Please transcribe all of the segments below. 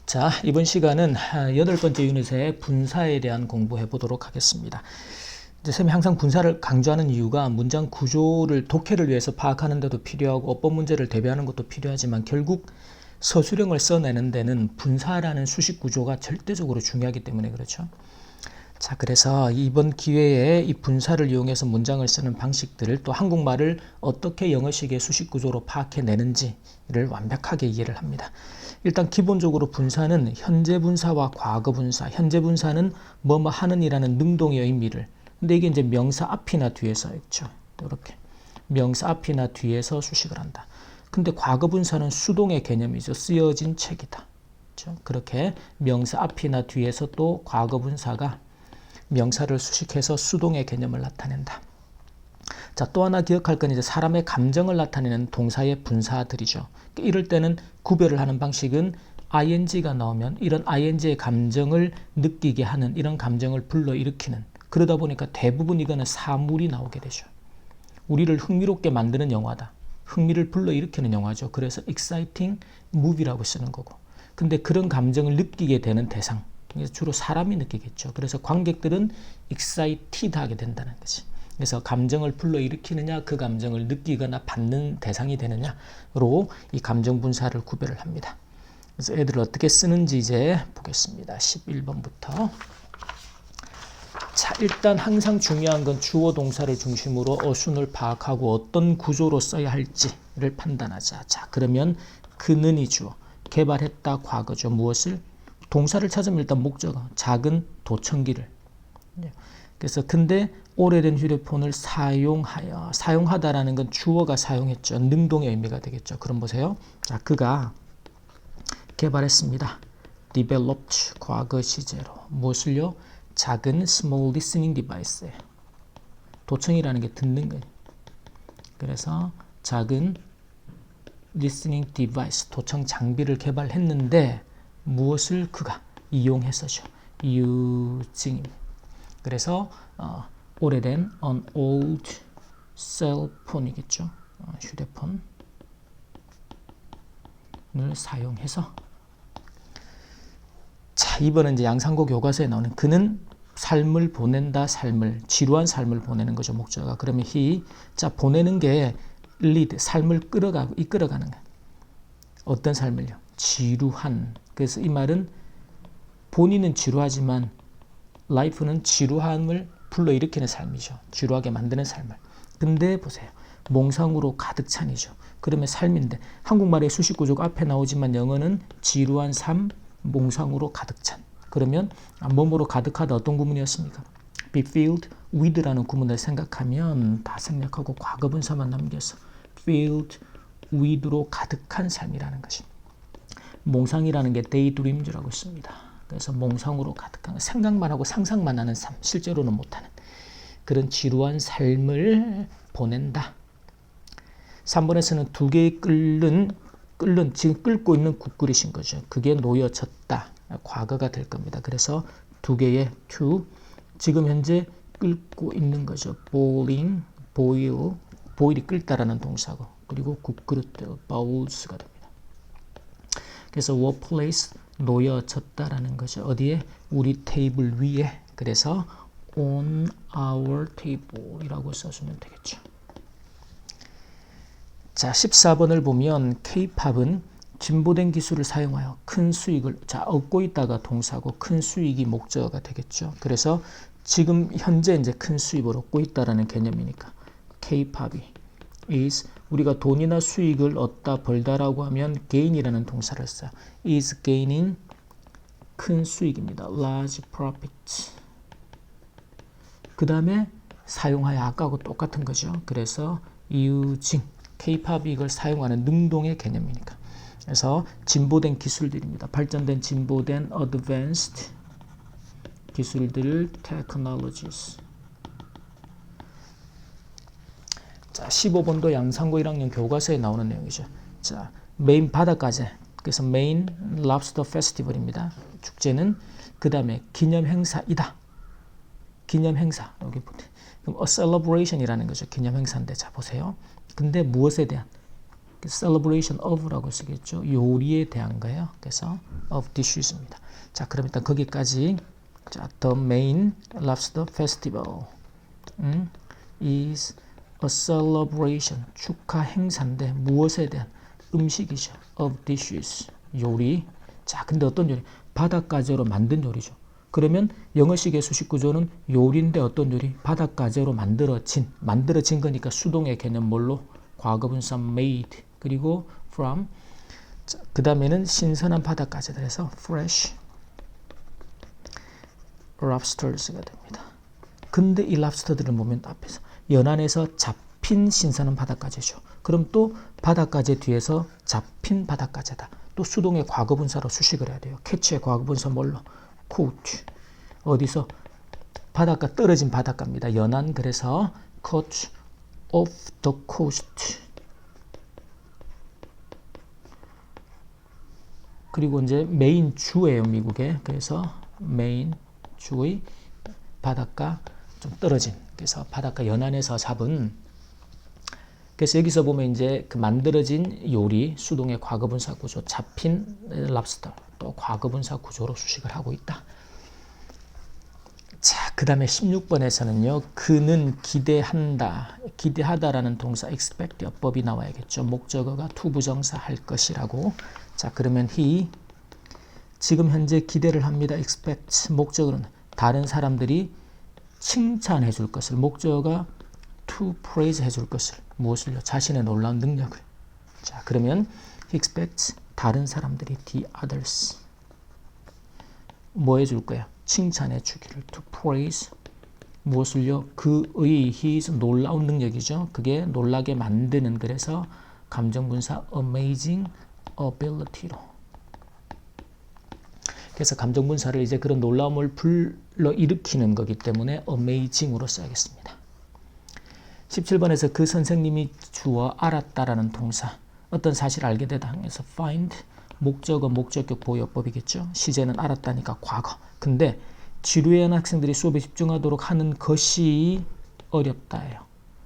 자, 이번 시간은 8번째 유닛의 분사에 대한 공부해 보도록 하겠습니다. 이제 쌤이 항상 분사를 강조하는 이유가 문장 구조를 독해를 위해서 파악하는 데도 필요하고 어법 문제를 대비하는 것도 필요하지만 결국 서술형을 써내는 데는 분사라는 수식 구조가 절대적으로 중요하기 때문에 그렇죠. 자, 그래서 이번 기회에 이 분사를 이용해서 문장을 쓰는 방식들을 또 한국말을 어떻게 영어식의 수식 구조로 파악해내는지를 완벽하게 이해를 합니다. 일단 기본적으로 분사는 현재 분사와 과거 분사, 현재 분사는 뭐뭐 하는이라는 능동의 의미를, 근데 이게 이제 명사 앞이나 뒤에서 있죠. 이렇게 명사 앞이나 뒤에서 수식을 한다. 근데 과거 분사는 수동의 개념이죠. 쓰여진 책이다. 그렇죠? 그렇게 명사 앞이나 뒤에서 또 과거 분사가 명사를 수식해서 수동의 개념을 나타낸다. 자, 또 하나 기억할 건 이제 사람의 감정을 나타내는 동사의 분사들이죠. 이럴 때는 구별을 하는 방식은 ing가 나오면 이런 ing의 감정을 느끼게 하는, 이런 감정을 불러일으키는, 그러다 보니까 대부분 이거는 사물이 나오게 되죠. 우리를 흥미롭게 만드는 영화다. 흥미를 불러일으키는 영화죠. 그래서 exciting movie라고 쓰는 거고. 근데 그런 감정을 느끼게 되는 대상, 주로 사람이 느끼겠죠. 그래서 관객들은 excited 하게 된다는 거지. 그래서 감정을 불러일으키느냐, 그 감정을 느끼거나 받는 대상이 되느냐로 이 감정 분사를 구별을 합니다. 그래서 애들을 어떻게 쓰는지 이제 보겠습니다. 11번부터. 자, 일단 항상 중요한 건 주어 동사를 중심으로 어순을 파악하고 어떤 구조로 써야 할지를 판단하자. 자, 그러면 그는이 주어, 개발했다 과거죠. 무엇을? 동사를 찾으면 일단 목적어, 작은 도청기를. 그래서 근데 오래된 휴대폰을 사용하여, 사용하다라는 건 주어가 사용했죠. 능동의 의미가 되겠죠. 그럼 보세요. 자, 그가 개발했습니다. developed 과거 시제로 무엇을요? 작은 small listening device. 도청이라는 게 듣는 거예요. 그래서 작은 listening device, 도청 장비를 개발했는데 무엇을 그가 이용해서죠. using. 그래서 오래된 an old cell phone이겠죠. 휴대폰을 사용해서. 자, 이번은 이제 양상고 교과서에 나오는 그는 삶을 보낸다, 삶을, 지루한 삶을 보내는 거죠, 목적어가. 그러면 he, 자, 보내는 게 lead, 삶을 이끌어가는 거예요. 어떤 삶을요? 지루한. 그래서 이 말은 본인은 지루하지만 life는 지루함을 불러일으키는 삶이죠. 지루하게 만드는 삶을. 근데 보세요. 몽상으로 가득 찬이죠. 그러면 삶인데 한국말의 수식 구조가 앞에 나오지만 영어는 지루한 삶, 몽상으로 가득 찬. 그러면 뭐뭐로 가득하다 어떤 구문이었습니까? be filled with라는 구문을 생각하면 다 생략하고 과거 분사만 남겨서 filled with로 가득한 삶이라는 것이. 몽상이라는 게 daydream이라고 있습니다. 그래서 몽상으로 가득한, 생각만 하고 상상만 하는 삶, 실제로는 못하는 그런 지루한 삶을 보낸다. 3번에서는 두 개의 끓는 지금 끓고 있는 국그릇인 거죠. 그게 놓여졌다. 과거가 될 겁니다. 그래서 두 개의 to, 지금 현재 끓고 있는 거죠. boiling, boil이 끓다라는 동사고, 그리고 국그릇들, bowls가 됩니다. 그래서 were placed, 놓여졌다라는 거죠. 어디에? 우리 테이블 위에. 그래서 on our table 이라고 써주면 되겠죠. 자, 14번을 보면 K-팝은 진보된 기술을 사용하여 큰 수익을, 자, 얻고 있다가 동사고 큰 수익이 목적어가 되겠죠. 그래서 지금 현재 이제 큰 수익을 얻고 있다라는 개념이니까 K-팝이 is, 우리가 돈이나 수익을 얻다, 벌다라고 하면 gain이라는 동사를 써요. is gaining, 큰 수익입니다. large profit. 그 다음에 사용하여, 아까하고 똑같은 거죠. 그래서 using, K-팝이 이걸 사용하는 능동의 개념이니까. 그래서 진보된 기술들입니다. 발전된, 진보된 advanced 기술들, technologies. 자, 15번도 양상고 1학년 교과서에 나오는 내용이죠. 자, 메인 바다가재, 그래서 메인 랍스터 페스티벌입니다. 축제는. 그 다음에 기념행사이다. 기념행사, 여기 보세요. 그럼 a celebration이라는 거죠. 기념행사인데, 자 보세요. 근데 무엇에 대한? celebration of라고 쓰겠죠. 요리에 대한 거예요. 그래서 of dishes입니다. 자, 그럼 일단 거기까지. 자, the main lobster festival is a celebration, 축하 행사인데 무엇에 대한? 음식이죠. of dishes, 요리. 자, 근데 어떤 요리? 바닷가재로 만든 요리죠. 그러면 영어식의 수식 구조는 요리인데 어떤 요리? 바닷가재로 만들어진 거니까 수동의 개념 뭘로? 과거분사 made, 그리고 from. 그 다음에는 신선한 바닷가재다 해서 fresh lobsters가 됩니다. 근데 이 랍스터들을 보면 앞에서 연안에서 잡힌 신선한 바닷가재죠. 그럼 또 바닷가재 뒤에서 잡힌 바닷가재다. 또 수동의 과거분사로 수식을 해야 돼요. 캐치의 과거분사 뭘로? caught. 어디서? 바닷가, 떨어진 바닷가입니다. 연안. 그래서 caught off the coast. 그리고 이제 메인 주예요, 미국에. 그래서 메인 주의 바닷가 좀 떨어진, 그래서 바닷가 연안에서 잡은. 그래서 여기서 보면 이제 그 만들어진 요리, 수동의 과거분사 구조, 잡힌 랍스터, 또 과거분사 구조로 수식을 하고 있다. 자, 그 다음에 16번에서는요, 그는 기대한다, 기대하다라는 동사 expect 어법이 나와야겠죠. 목적어가 투부정사 할 것이라고. 자, 그러면 he 지금 현재 기대를 합니다. expect 목적어는 다른 사람들이 칭찬해 줄 것을, 목적어가 to praise 해줄 것을, 무엇을요? 자신의 놀라운 능력을. 자, 그러면 he expects 다른 사람들이 the others 뭐 해줄 거야? 칭찬해 주기를. to praise 무엇을요? 그의 his 놀라운 능력이죠. 그게 놀라게 만드는, 그래서 감정분사 amazing ability로. 그래서 감정분사를 이제 그런 놀라움을 불러일으키는 거기 때문에 amazing으로 써야겠습니다. 17번에서 그 선생님이 주어 알았다라는 동사, 어떤 사실을 알게 되다 해서 find 목적어 목적격 보호법이겠죠. 시제는 알았다니까 과거. 근데 지루해하는 학생들이 수업에 집중하도록 하는 것이 어렵다예요.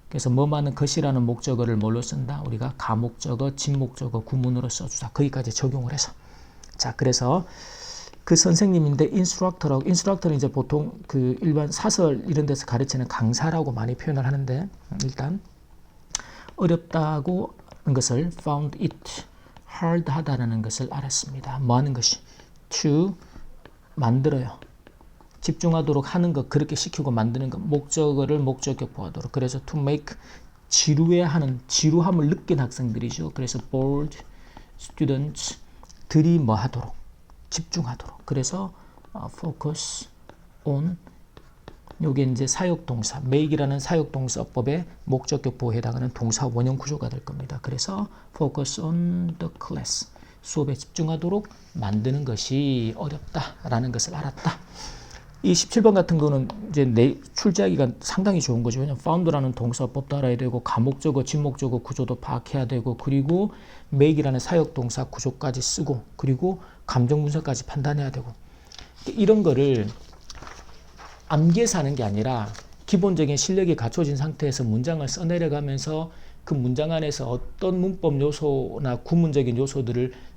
그래서 뭐 많은 것이라는 목적어를 뭘로 쓴다? 우리가 가목적어, 진목적어, 구문으로 써주자. 거기까지 적용을 해서. 자, 그래서 그 선생님인데 인스트럭터라고, 인스트럭터는 이제 보통 그 일반 사설 이런 데서 가르치는 강사라고 많이 표현을 하는데, 일단 어렵다고 하는 것을 found it hard 하다라는 것을 알았습니다. 뭐 하는 것이? to 만들어요. 집중하도록 하는 것, 그렇게 시키고 만드는 것, 목적어를 목적격 보하도록. 그래서 to make 지루해하는, 지루함을 느낀 학생들이죠. 그래서 bored students 들이 뭐 하도록, 집중하도록. 그래서 focus on, 요게 이제 사역동사, make이라는 사역동사법의 목적격 보호에 해당하는 동사 원형 구조가 될 겁니다. 그래서 focus on the class, 수업에 집중하도록 만드는 것이 어렵다라는 것을 알았다. 이 17번 같은 거는 이제 출제하기가 상당히 좋은 거죠. 왜냐면 found라는 동사법도 알아야 되고, 가목적어, 진목적어 구조도 파악해야 되고, 그리고 make이라는 사역동사 구조까지 쓰고, 그리고 감정분석까지 판단해야 되고. 이런 거를 암기해서 하는 게 아니라 기본적인 실력이 갖춰진 상태에서 문장을 써내려가면서 그 문장 안에서 어떤 문법 요소나 구문적인 요소들을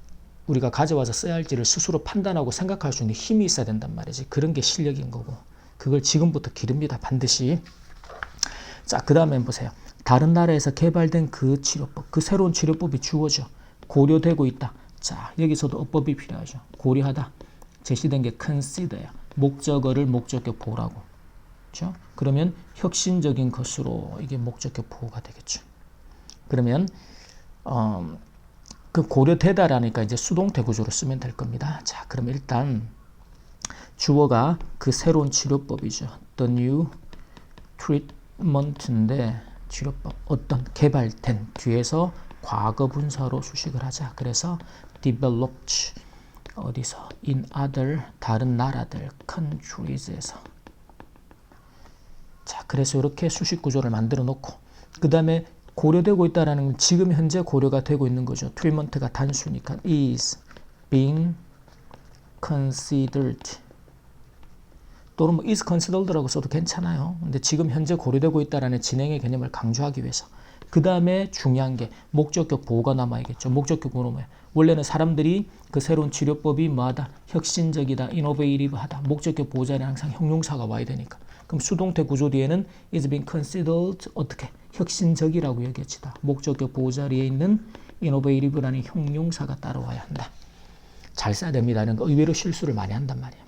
우리가 가져와서 써야 할지를 스스로 판단하고 생각할 수 있는 힘이 있어야 된단 말이지. 그런 게 실력인 거고, 그걸 지금부터 기릅니다, 반드시. 자, 그 다음에 보세요. 다른 나라에서 개발된 그 치료법, 그 새로운 치료법이 주어져 고려되고 있다. 자, 여기서도 어법이 필요하죠. 고려하다, 제시된 게 consider야. 목적어를 목적격 보호라고. 그렇죠? 그러면 혁신적인 것으로 이게 목적격 보호가 되겠죠. 그러면 그 고려되다라니까 이제 수동태 구조로 쓰면 될 겁니다. 자, 그럼 일단 주어가 그 새로운 치료법이죠. The new treatment인데, 치료법, 어떤 개발된, 뒤에서 과거 분사로 수식을 하자. 그래서 developed 어디서? in other 다른 나라들, countries에서. 자, 그래서 이렇게 수식 구조를 만들어 놓고, 그 다음에 고려되고 있다라는 건 지금 현재 고려가 되고 있는 거죠. 트리먼트가 단수니까 is being considered, 또는 뭐 is considered라고 써도 괜찮아요. 근데 지금 현재 고려되고 있다라는 진행의 개념을 강조하기 위해서 그 다음에 중요한 게 목적격 보호가 남아야겠죠. 목적격 보호는 뭐예요? 원래는 사람들이 그 새로운 치료법이 뭐하다? 혁신적이다, innovative하다. 목적격 보호 자리에 항상 형용사가 와야 되니까. 그럼 수동태 구조 뒤에는 is being considered 어떻게? 혁신적이라고 여겨지다. 목적격 보호 자리에 있는 innovative라는 형용사가 따라와야 한다. 잘 써야 됩니다. 이런 거 의외로 실수를 많이 한단 말이에요.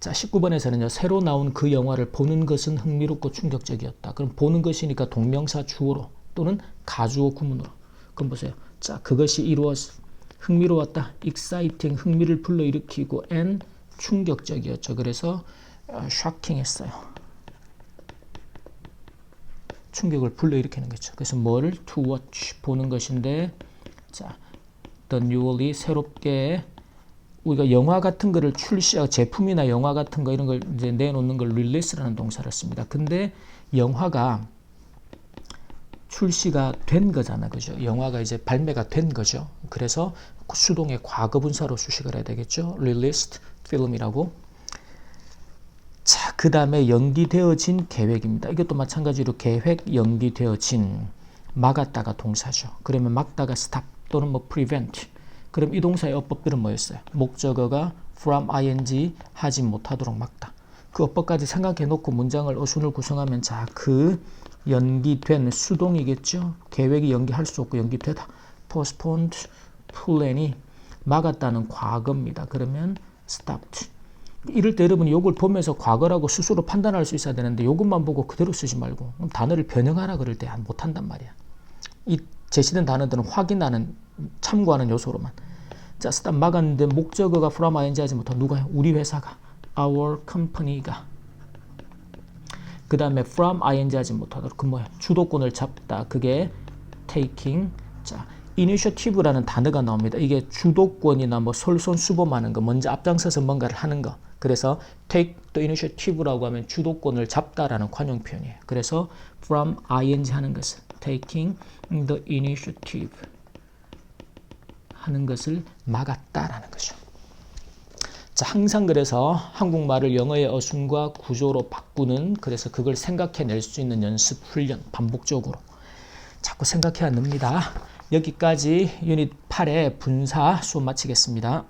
자, 19번에서는요. 새로 나온 그 영화를 보는 것은 흥미롭고 충격적이었다. 그럼 보는 것이니까 동명사 주어로 또는 가주어 구문으로. 그럼 보세요. 자, 그것이 이루어서 흥미로웠다. exciting, 흥미를 불러일으키고 and 충격적이었죠. 그래서 shocking 했어요. 충격을 불러일으키는 거죠. 그래서 뭘 to watch 보는 것인데 자, the newly 새롭게 우리가 영화 같은 거를 제품이나 영화 같은 거 이런 걸 이제 내놓는 걸 release라는 동사를 씁니다. 근데 영화가 출시가 된 거잖아. 그죠? 영화가 이제 발매가 된 거죠. 그래서 수동의 과거분사로 수식을 해야 되겠죠. released film이라고. 자, 그 다음에 연기되어진 계획입니다. 이것도 마찬가지로 계획 연기되어진 막았다가 동사죠. 그러면 막다가 stop 또는 뭐 prevent. 그럼 이 동사의 어법들은 뭐였어요? 목적어가 from ing 하지 못하도록 막다. 그 어법까지 생각해 놓고 문장을 어순을 구성하면 자, 그 연기된 수동이겠죠. 계획이 연기할 수 없고 연기되다. postponed plan이 막았다는 과거입니다. 그러면 stopped. 이럴 때 여러분이 이걸 보면서 과거라고 스스로 판단할 수 있어야 되는데 이것만 보고 그대로 쓰지 말고 단어를 변형하라 그럴 때 못한단 말이야. 이 제시된 단어들은 확인하는 참고하는 요소로만. 자, stop 막았는데 목적어가 from ing 하지 못하고 누가요? 우리 회사가 our company가. 그 다음에 from ing 하지 못하도록 그 뭐야? 주도권을 잡다. 그게 taking. 자, initiative라는 단어가 나옵니다. 이게 주도권이나 뭐 솔선수범하는 거, 먼저 앞장서서 뭔가를 하는 거. 그래서 take the initiative라고 하면 주도권을 잡다라는 관용 표현이에요. 그래서 from ing 하는 것은 taking the initiative 하는 것을 막았다라는 거죠. 자, 항상 그래서 한국말을 영어의 어순과 구조로 바꾸는 그래서 그걸 생각해낼 수 있는 연습 훈련 반복적으로 자꾸 생각해야 늡니다. 여기까지 유닛 8의 분사 수업 마치겠습니다.